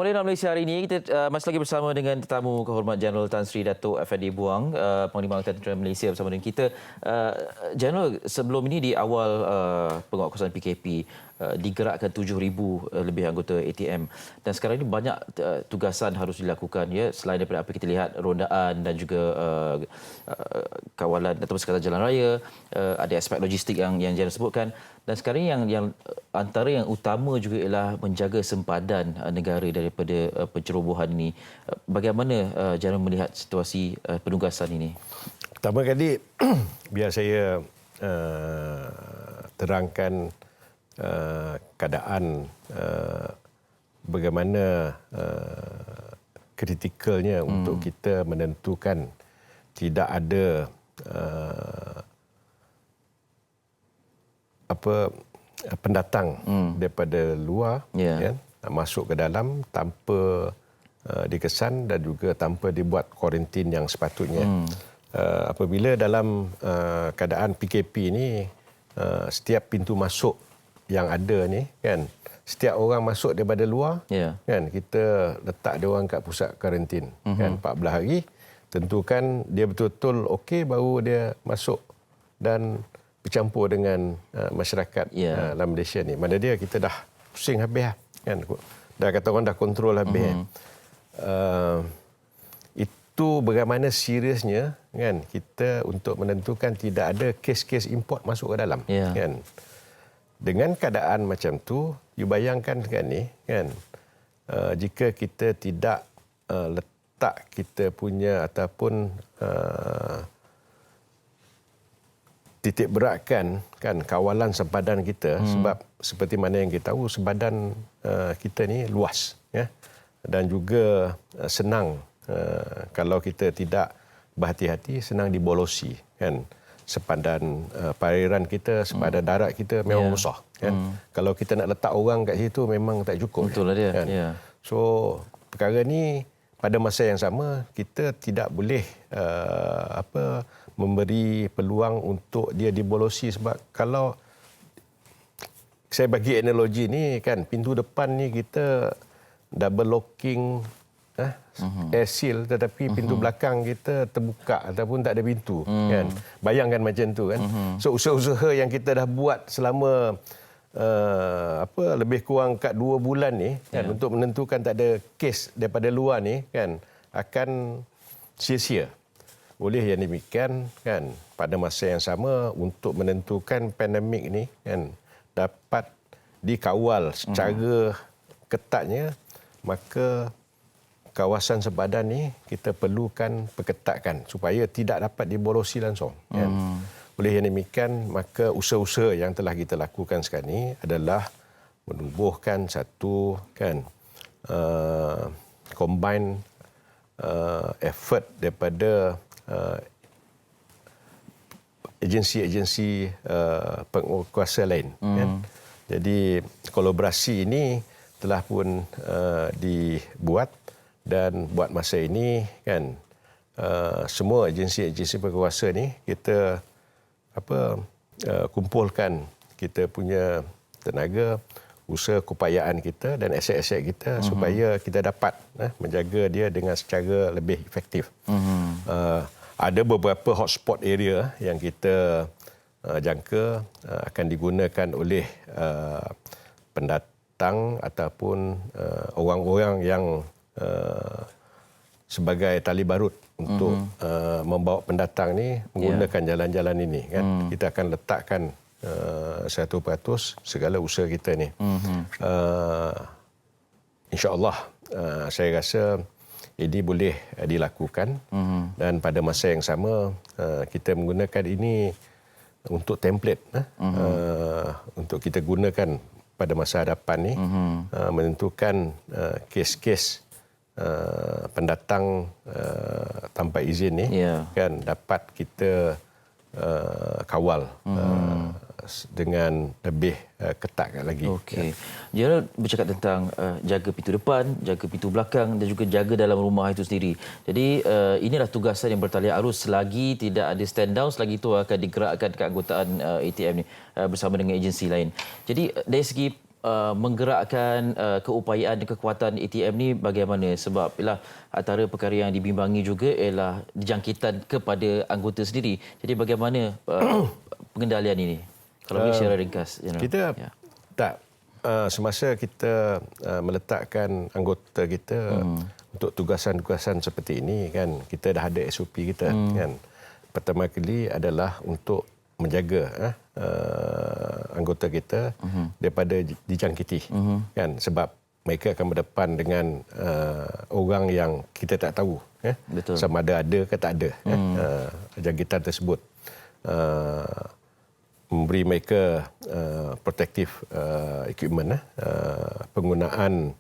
Semula dalam Malaysia hari ini, kita masih lagi bersama dengan tetamu kehormat Jeneral Tan Sri Dato' Effendi Buang, Panglima Angkatan Tentera Malaysia bersama dengan kita. Jeneral, sebelum ini di awal penguatkuasaan PKP, digerakkan 7,000 lebih anggota ATM. Dan sekarang ini banyak tugasan harus dilakukan, ya, selain daripada apa kita lihat, rondaan dan juga kawalan atau sekadar jalan raya, ada aspek logistik yang Jeneral sebutkan. Dan sekarang yang antara yang utama juga ialah menjaga sempadan negara daripada pencerobohan ini. Bagaimana Jeneral melihat situasi penugasan ini? Pertama kali, biar saya terangkan keadaan bagaimana kritikalnya untuk kita menentukan tidak ada pendatang daripada luar ya, masuk ke dalam tanpa dikesan dan juga tanpa dibuat kuarantin yang sepatutnya. Apabila dalam keadaan PKP ini, setiap pintu masuk yang ada ni kan, setiap orang masuk daripada luar kan, kita letak dia orang kat pusat kuarantin kan 14 hari, tentukan dia betul-betul okey baru dia masuk dan bercampur dengan masyarakat dalam Malaysia ni. Mana dia kita dah pusing habis kan, dah kata orang dah kontrol habis. Itu bagaimana seriusnya kan kita untuk menentukan tidak ada kes-kes import masuk ke dalam kan. Dengan keadaan macam tu, you bayangkan kan ni kan, jika kita tidak letak kita punya ataupun titik beratkan kan kawalan sempadan kita, sebab seperti mana yang kita tahu sempadan kita ni luas ya, dan juga senang kalau kita tidak berhati-hati senang dibolosi kan. Sempadan perairan kita, sempadan darat kita memang besar kan. Kalau kita nak letak orang kat situ memang tak cukup. Betul lah dia. Kan? So perkara ni pada masa yang sama kita tidak boleh memberi peluang untuk dia dibolosi, sebab kalau saya bagi analogi ni kan, pintu depan ni kita double locking air seal, tetapi pintu belakang kita terbuka ataupun tak ada pintu kan. Bayangkan macam tu kan. So usaha-usaha yang kita dah buat selama lebih kurang kat 2 bulan ni kan, untuk menentukan tak ada kes daripada luar ni kan, akan sia-sia. Oleh yang demikian kan, pada masa yang sama untuk menentukan pandemik ni kan dapat dikawal secara ketatnya, maka kawasan sempadan ni kita perlukan perketatkan supaya tidak dapat dibolosi langsung kan. Oleh yang demikian, maka usaha-usaha yang telah kita lakukan sekarang ni adalah menubuhkan satu kan combine effort daripada agensi-agensi penguatkuasa lain kan. Jadi kolaborasi ini telah pun dibuat, dan buat masa ini kan semua agensi-agensi penguasa ni kita kumpulkan kita punya tenaga, usaha keupayaan kita dan aset-aset kita supaya kita dapat menjaga dia dengan secara lebih efektif. Ada beberapa hotspot area yang kita jangka akan digunakan oleh pendatang ataupun orang-orang yang sebagai tali barut untuk membawa pendatang ni menggunakan jalan-jalan ini kan. Kita akan letakkan 100% segala usaha kita ni. InsyaAllah saya rasa ini boleh dilakukan, dan pada masa yang sama kita menggunakan ini untuk template untuk kita gunakan pada masa hadapan ni, menentukan kes-kes pendatang tanpa izin ni kan dapat kita kawal dengan lebih ketat lagi. Okey. Jeneral bercakap tentang jaga pintu depan, jaga pintu belakang dan juga jaga dalam rumah itu sendiri. Jadi inilah tugasan yang bertalian arus selagi tidak ada stand down, selagi itu akan digerakkan keanggotaan ATM ni bersama dengan agensi lain. Jadi dari segi menggerakkan keupayaan dan kekuatan ATM ni bagaimana? Sebab ialah antara perkara yang dibimbangi juga ialah jangkitan kepada anggota sendiri. Jadi bagaimana pengendalian ini? Kalau boleh share ringkas. Kita tak semasa kita meletakkan anggota kita untuk tugasan-tugasan seperti ini kan, kita dah ada SOP kita kan. Pertama kali adalah untuk menjaga anggota kita daripada dijangkiti kan, sebab mereka akan berdepan dengan orang yang kita tak tahu Betul. sama ada ke tak ada jangkitan tersebut. Memberi mereka protective equipment, penggunaan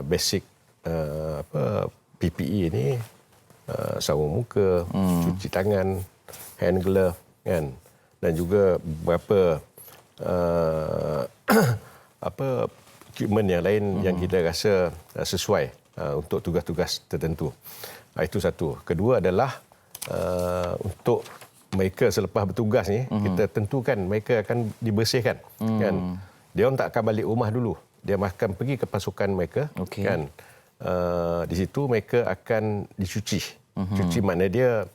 basic PPE ini, sarung muka, cuci tangan, hand glove kan, dan juga beberapa equipment yang lain yang kita rasa sesuai untuk tugas-tugas tertentu. Itu satu. Kedua adalah untuk mereka selepas bertugas ni, kita tentukan mereka akan dibersihkan kan. Dia orang tak akan balik rumah dulu. Dia akan pergi ke pasukan mereka kan. Di situ mereka akan dicuci. Cuci makna dia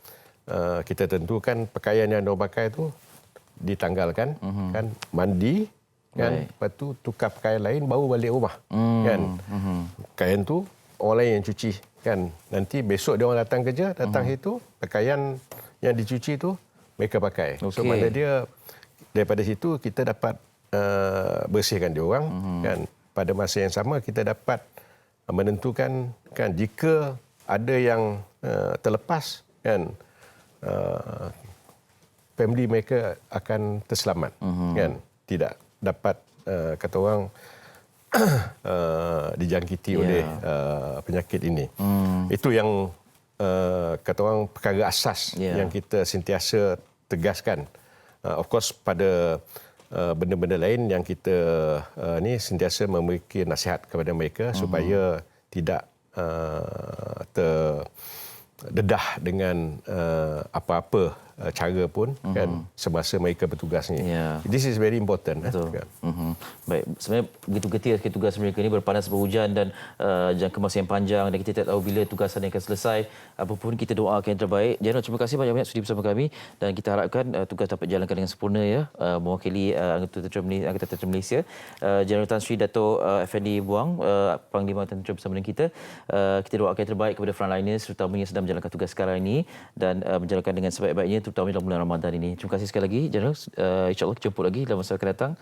kita tentukan pakaian yang dia pakai tu ditanggalkan kan, mandi kan, lepas tu tukar pakaian lain baru balik rumah kan. Pakaian tu orang lain yang cuci kan. Nanti besok dia orang datang kerja, datang situ pakaian yang dicuci tu mereka pakai. So makna dia daripada situ kita dapat bersihkan dia orang kan. Pada masa yang sama kita dapat menentukan kan, jika ada yang terlepas kan, family mereka akan terselamat kan, tidak dapat kata orang dijangkiti oleh penyakit ini. Itu yang kata orang perkara asas yang kita sentiasa tegaskan. Of course pada benda-benda lain yang kita ni sentiasa memberi nasihat kepada mereka supaya tidak terdedah dengan apa-apa cara pun kan semasa mereka bertugas ni. This is very important. Betul. Baik, sebenarnya begitu getir tugas mereka ni berpanas berhujan dan jangka masa yang panjang, dan kita tak tahu bila tugasan yang akan selesai. Apapun kita doakan yang terbaik. General, terima kasih banyak-banyak sudi bersama kami dan kita harapkan tugas dapat dijalankan dengan sempurna mewakili Angkatan Tentera Malaysia. General Tan Sri Dato' Effendi Buang, Panglima Tentera bersama dengan kita. Kita doakan yang terbaik kepada frontliners terutamanya sedang menjalankan tugas sekarang ini dan menjalankan dengan sebaik-baiknya terutamanya dalam bulan Ramadan ini. Terima kasih sekali lagi General. InsyaAllah jemput lagi dalam masa akan datang.